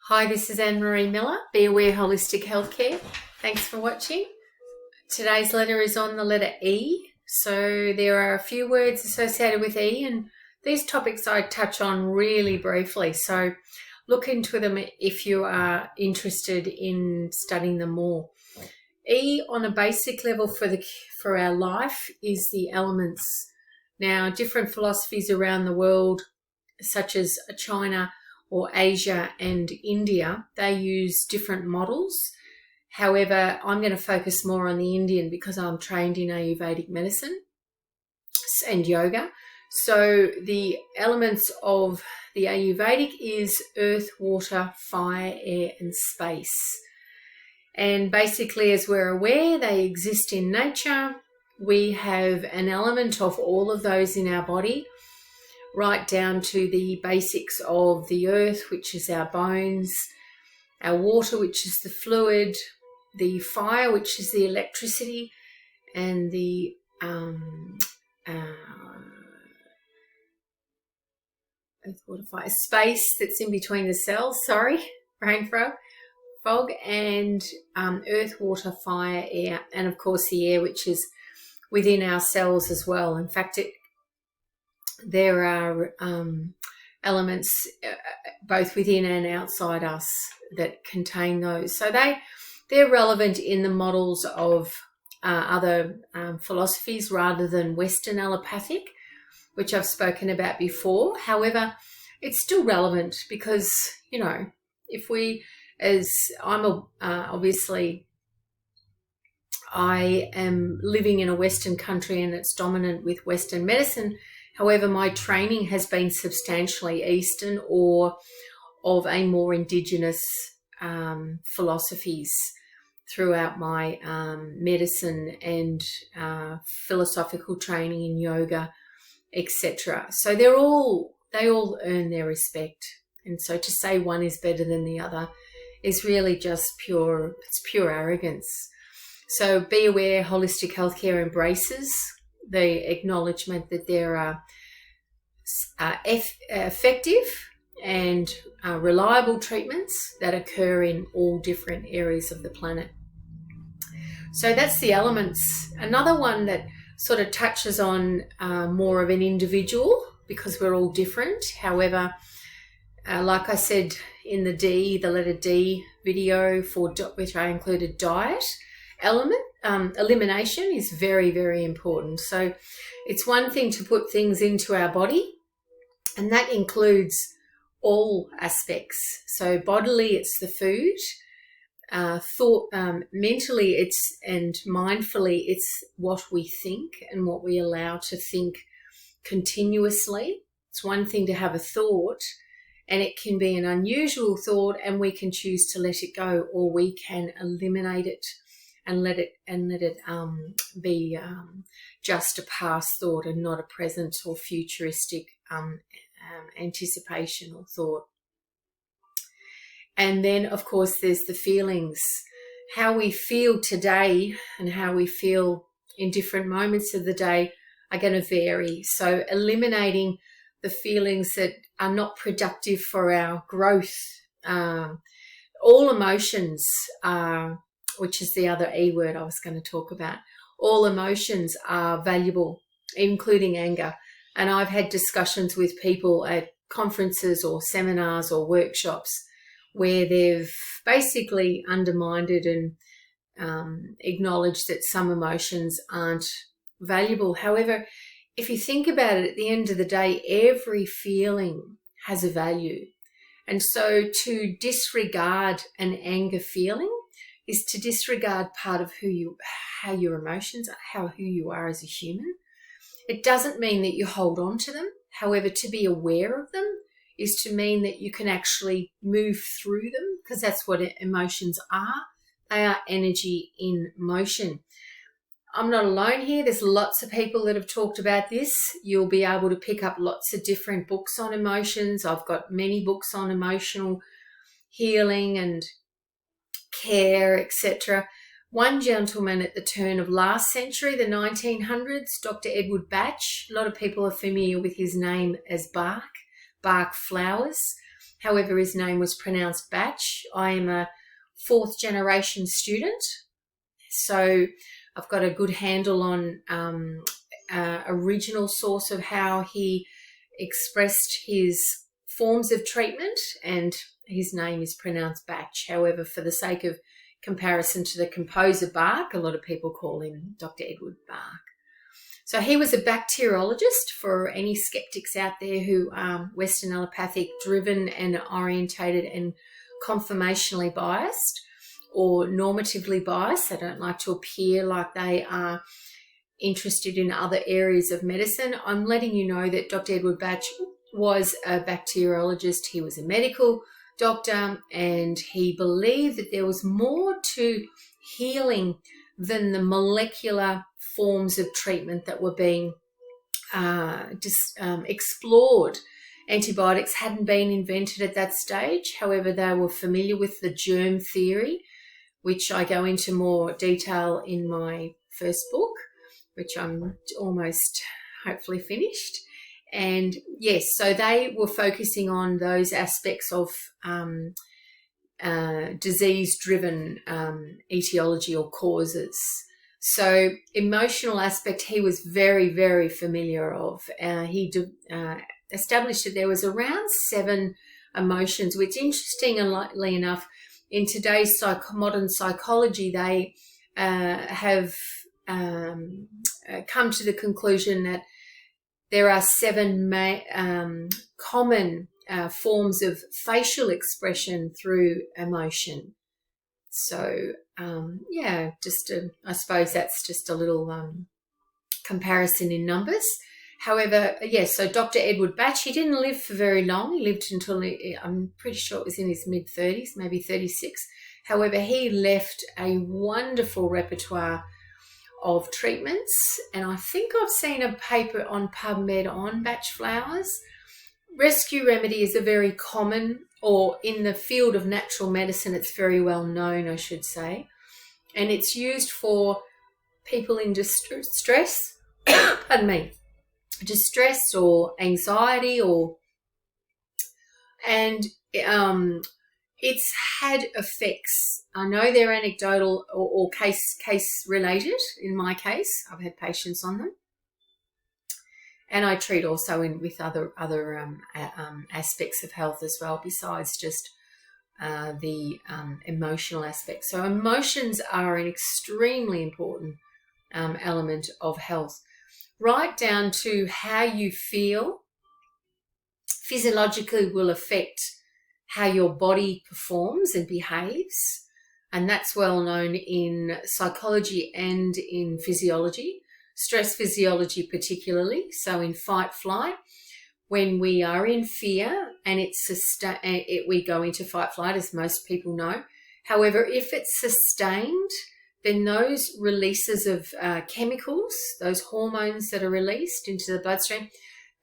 Hi, this is Anne-Marie Miller, Be Aware Holistic Healthcare. Thanks for watching. Today's letter is on the letter E. So there are a few words associated with E, and these topics I touch on really briefly. So look into them if you are interested in studying them more. E on a basic level for our life is the elements. Now, different philosophies around the world, such as China or Asia and India, they use different models. However, I'm going to focus more on the Indian because I'm trained in Ayurvedic medicine and yoga. So the elements of the Ayurvedic is earth, water, fire, air, and space. And basically, as we're aware, they exist in nature. We have an element of all of those in our body, right down to the basics of the earth, which is our bones, our water, which is the fluid, the fire, which is the electricity, and the earth, water, fire, space that's in between the cells, brain fog, and earth, water, fire, air, and of course the air, which is within our cells as well. In fact, there are elements both within and outside us that contain those. So they're relevant in the models of other philosophies rather than Western allopathic, which I've spoken about before. However, it's still relevant because, if we, obviously I am living in a Western country and it's dominant with Western medicine. However, my training has been substantially Eastern or of a more indigenous philosophies throughout my medicine and philosophical training in yoga, etc. So they all earn their respect. And so to say one is better than the other is really just pure arrogance. So Be Aware Holistic Healthcare embraces the acknowledgement that there are effective and reliable treatments that occur in all different areas of the planet. So that's the elements. Another one that sort of touches on more of an individual, because we're all different. However, like I said in the letter D video, which I included diet element, elimination is very, very important. So it's one thing to put things into our body, and that includes all aspects. So bodily, it's the food, thought, mentally, and mindfully, it's what we think and what we allow to think continuously. It's one thing to have a thought, and it can be an unusual thought, and we can choose to let it go, or we can eliminate it and let it be just a past thought and not a present or futuristic anticipation or thought. And then, of course, there's the feelings. How we feel today and how we feel in different moments of the day are going to vary. So eliminating the feelings that are not productive for our growth. All emotions are, which is the other E word I was going to talk about. All emotions are valuable, including anger. And I've had discussions with people at conferences or seminars or workshops where they've basically undermined and acknowledged that some emotions aren't valuable. However, if you think about it, at the end of the day, every feeling has a value. And so to disregard an anger feeling is to disregard part of who you are as a human. It doesn't mean that you hold on to them. However, to be aware of them is to mean that you can actually move through them, because that's what emotions are. They are energy in motion. I'm not alone here. There's lots of people that have talked about this. You'll be able to pick up lots of different books on emotions. I've got many books on emotional healing and care, etc. One gentleman at the turn of last century, the 1900s, Dr. Edward Bach, a lot of people are familiar with his name as Bach Flowers, However, his name was pronounced Batch. I am a 4th generation student, so I've got a good handle on original source of how he expressed his forms of treatment, and his name is pronounced Batch. However, for the sake of comparison to the composer Bach, a lot of people call him Dr. Edward Bach. So he was a bacteriologist, for any skeptics out there who are Western allopathic driven and orientated and conformationally biased or normatively biased. They don't like to appear like they are interested in other areas of medicine. I'm letting you know that Dr. Edward Batch was a bacteriologist. He was a medical doctor, and he believed that there was more to healing than the molecular forms of treatment that were being explored. Antibiotics hadn't been invented at that stage. However, they were familiar with the germ theory, which I go into more detail in my first book, which I'm almost hopefully finished. And yes, so they were focusing on those aspects of disease-driven etiology or causes. So emotional aspect, he was very, very familiar of. He established that there was around 7 emotions, which, interestingly enough, in today's modern psychology, they have come to the conclusion that there are 7 common forms of facial expression through emotion. So, I suppose that's just a little comparison in numbers. However, yes, so Dr. Edward Batch, he didn't live for very long. He lived until, I'm pretty sure it was in his mid-30s, maybe 36. However, he left a wonderful repertoire of treatments, and I think I've seen a paper on PubMed on Batch flowers. Rescue remedy is a very common, or in the field of natural medicine, it's very well known, I should say. And it's used for people in distress, pardon me, distress or anxiety, and it's had effects. I know they're anecdotal or case related. In my case, I've had patients on them. And I treat also with other aspects of health as well, besides just the emotional aspect. So emotions are an extremely important element of health, right down to how you feel. Physiologically will affect how your body performs and behaves, and that's well known in psychology and in physiology. Stress physiology particularly, so in fight flight, when we are in fear and we go into fight flight, as most people know. However, if it's sustained, then those releases of chemicals, those hormones that are released into the bloodstream,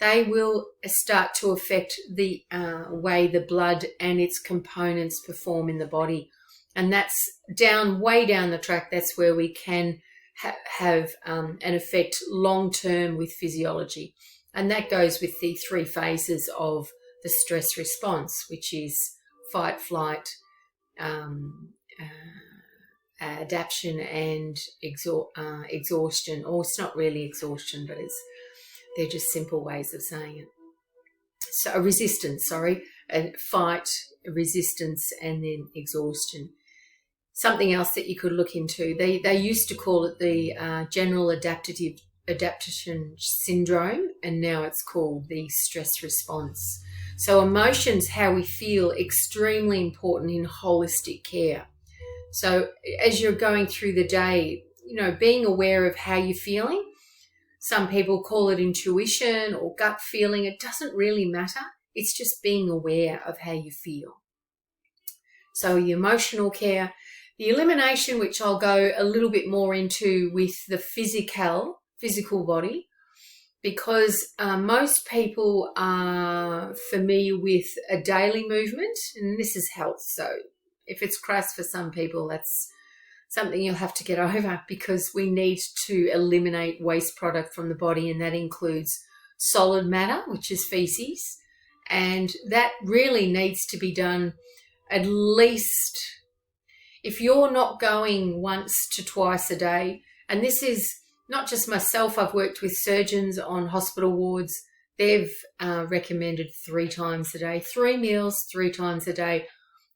they will start to affect the way the blood and its components perform in the body. And that's way down the track, that's where we can have an effect long-term with physiology. And that goes with the 3 phases of the stress response, which is fight, flight, adaptation, and exhaustion. Or it's not really exhaustion, but they're just simple ways of saying it. So resistance, fight, resistance, and then exhaustion. Something else that you could look into, they used to call it the general adaptation syndrome, and now it's called the stress response. So emotions, how we feel, extremely important in holistic care. So as you're going through the day, being aware of how you're feeling. Some people call it intuition or gut feeling. It doesn't really matter. It's just being aware of how you feel. So your emotional care. The elimination, which I'll go a little bit more into with the physical body, because most people are familiar with a daily movement, and this is health. So if it's crass for some people, that's something you'll have to get over, because we need to eliminate waste product from the body, and that includes solid matter, which is feces, And that really needs to be done at least, if you're not going once to twice a day, and this is not just myself, I've worked with surgeons on hospital wards. They've recommended 3 times a day, 3 meals, 3 times a day.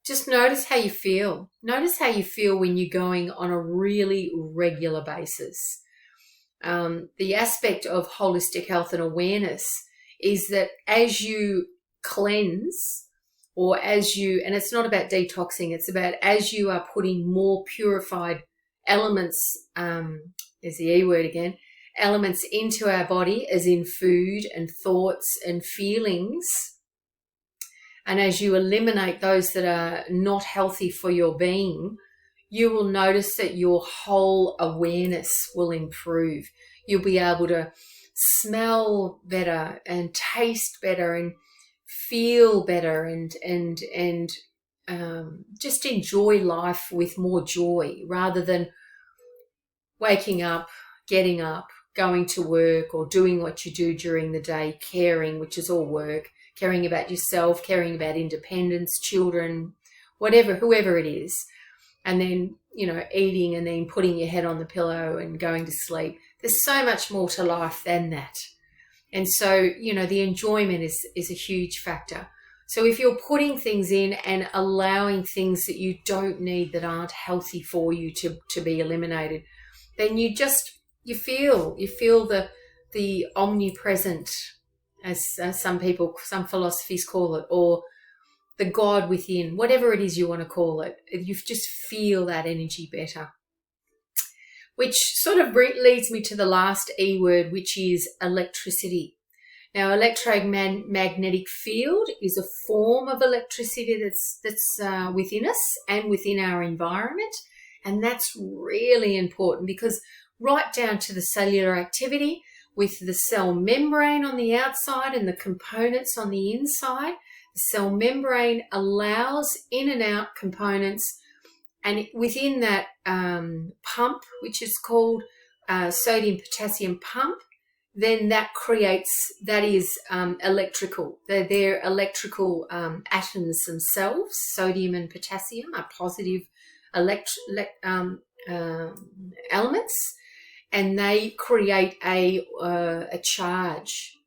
Just notice how you feel. Notice how you feel when you're going on a really regular basis. The aspect of holistic health and awareness is that as you cleanse, or as you, and it's not about detoxing, it's about as you are putting more purified elements, there's the E word again, elements into our body, as in food and thoughts and feelings, and as you eliminate those that are not healthy for your being, you will notice that your whole awareness will improve. You'll be able to smell better and taste better and feel better and just enjoy life with more joy, rather than waking up, getting up, going to work, or doing what you do during the day, caring, which is all work, caring about yourself, caring about independence, children, whatever, whoever it is, and then, eating and then putting your head on the pillow and going to sleep. There's so much more to life than that. And so, the enjoyment is a huge factor. So if you're putting things in and allowing things that you don't need, that aren't healthy for you, to be eliminated, then you feel the omnipresent, as some philosophies call it, or the God within, whatever it is you want to call it. You just feel that energy better. Which sort of leads me to the last E word, which is electricity. Now, electromagnetic field is a form of electricity that's within us and within our environment. And that's really important, because right down to the cellular activity, with the cell membrane on the outside and the components on the inside, the cell membrane allows in and out components. And within that pump, which is called sodium-potassium pump, then that is electrical. They're electrical atoms themselves. Sodium and potassium are positive elements, and they create a charge,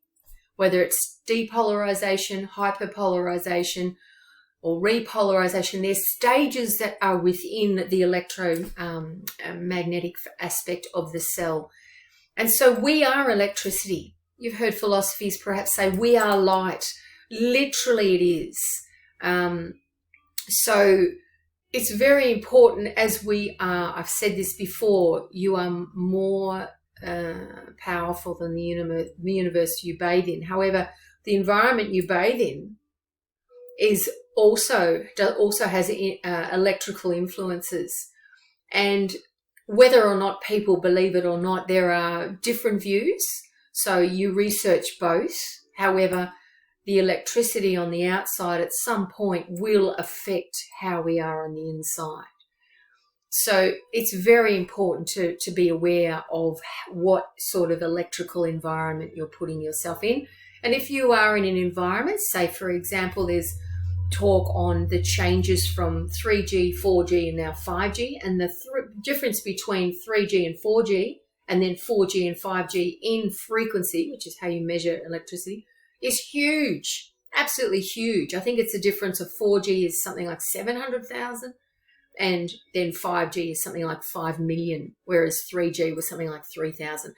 whether it's depolarization, hyperpolarization, or repolarization. There's stages that are within the electromagnetic aspect of the cell. And so we are electricity. You've heard philosophies perhaps say we are light. Literally it is. So it's very important, as we are, I've said this before, you are more powerful than the universe you bathe in. However, the environment you bathe in also has electrical influences. And whether or not people believe it or not, there are different views. So you research both. However, the electricity on the outside at some point will affect how we are on the inside. So it's very important to be aware of what sort of electrical environment you're putting yourself in. And if you are in an environment, say for example, there's talk on the changes from 3G, 4G and now 5G, and the difference between 3G and 4G, and then 4G and 5G in frequency, which is how you measure electricity, is huge, absolutely huge. I think it's a difference of 4G is something like 700,000, and then 5G is something like 5 million, whereas 3G was something like 3,000.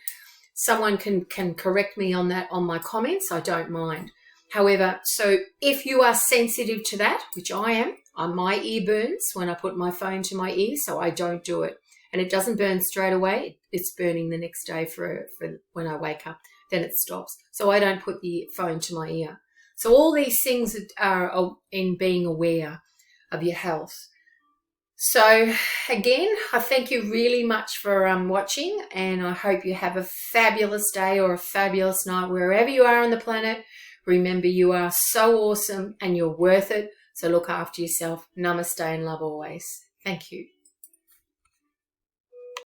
Someone can correct me on that on my comments, I don't mind. However, so if you are sensitive to that, which I am, my ear burns when I put my phone to my ear, so I don't do it. And it doesn't burn straight away. It's burning the next day for when I wake up. Then it stops. So I don't put the phone to my ear. So all these things are in being aware of your health. So again, I thank you really much for watching, and I hope you have a fabulous day or a fabulous night wherever you are on the planet. Remember, you are so awesome and you're worth it. So look after yourself. Namaste and love always. Thank you.